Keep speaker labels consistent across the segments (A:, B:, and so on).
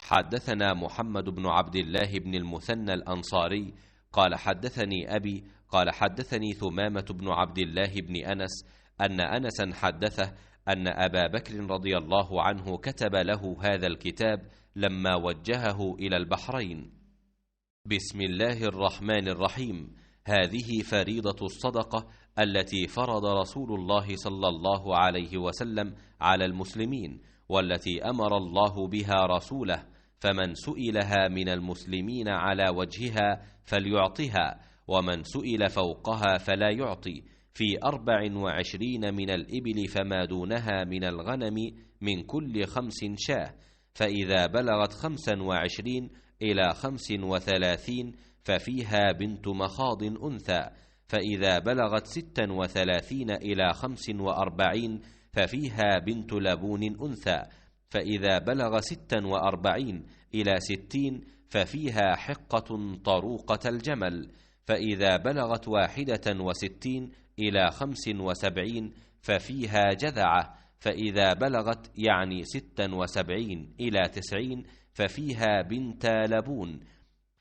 A: حدثنا محمد بن عبد الله بن المثنى الأنصاري قال حدثني أبي قال حدثني ثمامة بن عبد الله بن أنس أن أنسا حدثه أن أبا بكر رضي الله عنه كتب له هذا الكتاب لما وجهه إلى البحرين: بسم الله الرحمن الرحيم، هذه فريضة الصدقة التي فرض رسول الله صلى الله عليه وسلم على المسلمين، والتي أمر الله بها رسوله، فمن سئلها من المسلمين على وجهها فليعطها، ومن سئل فوقها فلا يعطي، في 24 من الإبل فما دونها من الغنم من كل 5 شاة، فإذا بلغت 25 إلى 35 ففيها بنت مخاض أنثى، فإذا بلغت 36 إلى 45 ففيها بنت لبون أنثى، فإذا بلغ 46 إلى 60 ففيها حقة طروقة الجمل، فإذا بلغت 61 إلى 75 ففيها جذعة، فإذا بلغت 76 إلى 90 ففيها بنت لبون،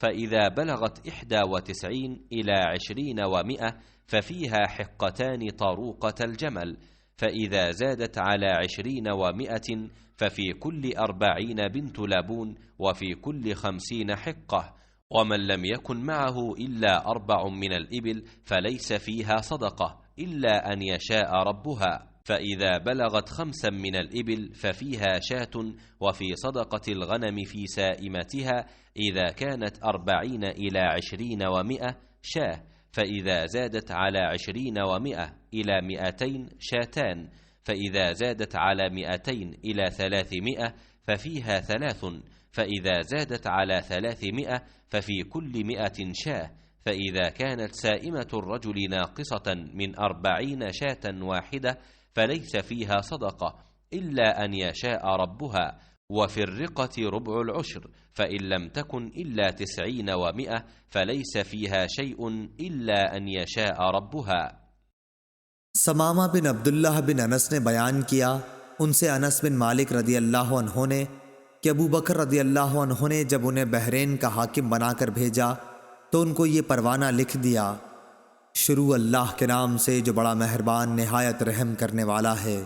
A: فإذا بلغت 91 إلى 20 و100 ففيها حقتان طروقة الجمل، فإذا زادت على 20 و100 ففي كل 40 بنت لبون، وفي كل 50 حقة. ومن لم يكن معه إلا 4 من الإبل فليس فيها صدقة إلا أن يشاء ربها، فإذا بلغت 5 من الإبل ففيها شاة، وفي صدقة الغنم في سائمتها إذا كانت 40 إلى 20 و100 شاة، فإذا زادت على 20 و100 إلى 200 شاتان، فإذا زادت على 200 إلى 300 ففيها 3، فإذا زادت على 300 ففي كل 100 شاة، فإذا كانت سائمة الرجل ناقصة من 40 شاة واحدة فليس فيها صدقة إلا أن يشاء ربها، وفي الرقة ربع العشر، فإن لم تكن إلا 90 و100 فليس فيها شيء إلا أن يشاء ربها۔
B: ثمامہ بن عبداللہ بن انس نے بیان کیا، ان سے انس بن مالک رضی اللہ عنہ نے کہ ابو بکر رضی اللہ عنہ نے جب انہیں بحرین کا حاکم بنا کر بھیجا تو ان کو یہ پروانہ لکھ دیا: شروع اللہ کے نام سے جو بڑا مہربان نہایت رحم کرنے والا ہے۔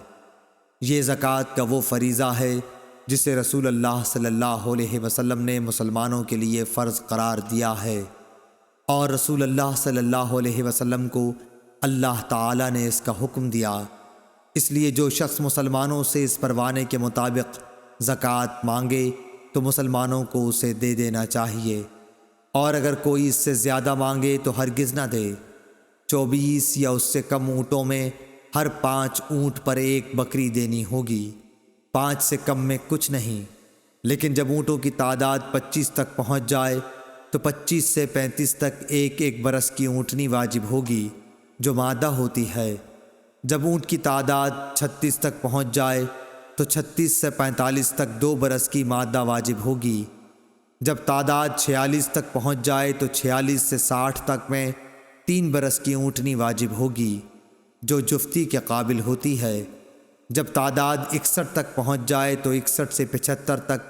B: یہ زکوٰۃ کا وہ فریضہ ہے جسے رسول اللہ صلی اللہ علیہ وسلم نے مسلمانوں کے لیے فرض قرار دیا ہے، اور رسول اللہ صلی اللہ علیہ وسلم کو اللہ تعالی نے اس کا حکم دیا، اس لیے جو شخص مسلمانوں سے اس پروانے کے مطابق زکوٰۃ مانگے تو مسلمانوں کو اسے دے دینا چاہیے، اور اگر کوئی اس سے زیادہ مانگے تو ہرگز نہ دے۔ 24 یا اس سے کم اونٹوں میں ہر 5 اونٹ پر 1 بکری دینی ہوگی، 5 سے کم میں کچھ نہیں، لیکن جب اونٹوں کی تعداد 25 تک پہنچ جائے تو 25 سے 35 تک 1 برس کی اونٹنی واجب ہوگی جو مادہ ہوتی ہے۔ جب اونٹ کی تعداد 36 تک پہنچ جائے تو 36 سے 45 تک 2 برس کی مادہ واجب ہوگی۔ جب تعداد 46 تک پہنچ جائے تو 46 سے 60 تک میں 3 برس کی اونٹنی واجب ہوگی جو جفتی کے قابل ہوتی ہے۔ جب تعداد 61 تک پہنچ جائے تو 61 سے 75 تک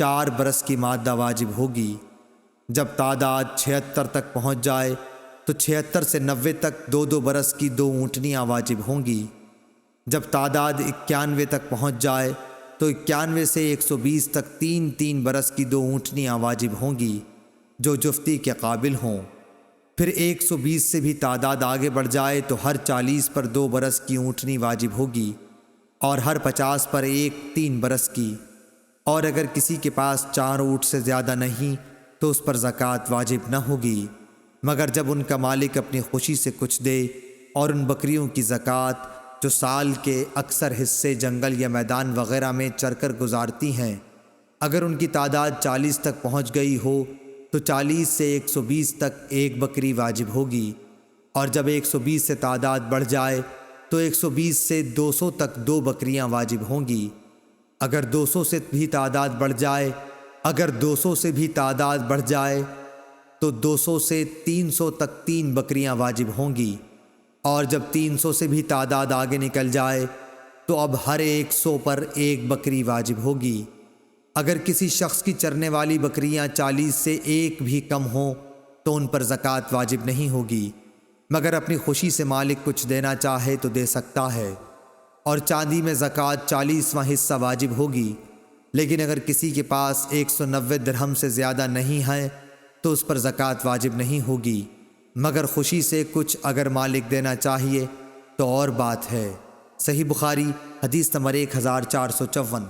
B: 4 برس کی مادہ واجب ہوگی۔ جب تعداد 76 تک پہنچ جائے تو 76 سے 90 تک 2 برس کی 2 اونٹنیاں واجب ہوں گی۔ جب تعداد 91 تک پہنچ جائے تو 91 سے 120 تک 3 برس کی 2 اونٹنیاں واجب ہوں گی جو جفتی کے قابل ہوں۔ پھر 120 سے بھی تعداد آگے بڑھ جائے تو ہر 40 پر 2 برس کی اونٹنی واجب ہوگی، اور ہر 50 پر 3 برس کی، اور اگر کسی کے پاس 4 اونٹ سے زیادہ نہیں تو اس پر زکوٰۃ واجب نہ ہوگی، مگر جب ان کا مالک اپنی خوشی سے کچھ دے، اور ان بکریوں کی زکوٰۃ جو سال کے اکثر حصے جنگل یا میدان وغیرہ میں چر کر گزارتی ہیں، اگر ان کی تعداد 40 تک پہنچ گئی ہو تو 40 سے 120 تک 1 بکری واجب ہوگی، اور جب 120 سے تعداد بڑھ جائے تو 120 سے 200 تک 2 بکریاں واجب ہوں گی۔ اگر 200 سے بھی تعداد بڑھ جائے تو 200 سے 300 تک 3 بکریاں واجب ہوں گی، اور جب 300 سے بھی تعداد آگے نکل جائے تو اب ہر 100 پر 1 بکری واجب ہوگی، اگر کسی شخص کی چرنے والی بکریاں 40 سے ایک بھی کم ہوں تو ان پر زکوٰۃ واجب نہیں ہوگی، مگر اپنی خوشی سے مالک کچھ دینا چاہے تو دے سکتا ہے، اور چاندی میں زکوٰۃ 40واں حصہ واجب ہوگی، لیکن اگر کسی کے پاس 190 درہم سے زیادہ نہیں ہے تو اس پر زکوٰۃ واجب نہیں ہوگی، مگر خوشی سے کچھ اگر مالک دینا چاہیے تو اور بات ہے۔ صحیح بخاری حدیث نمبر 1454۔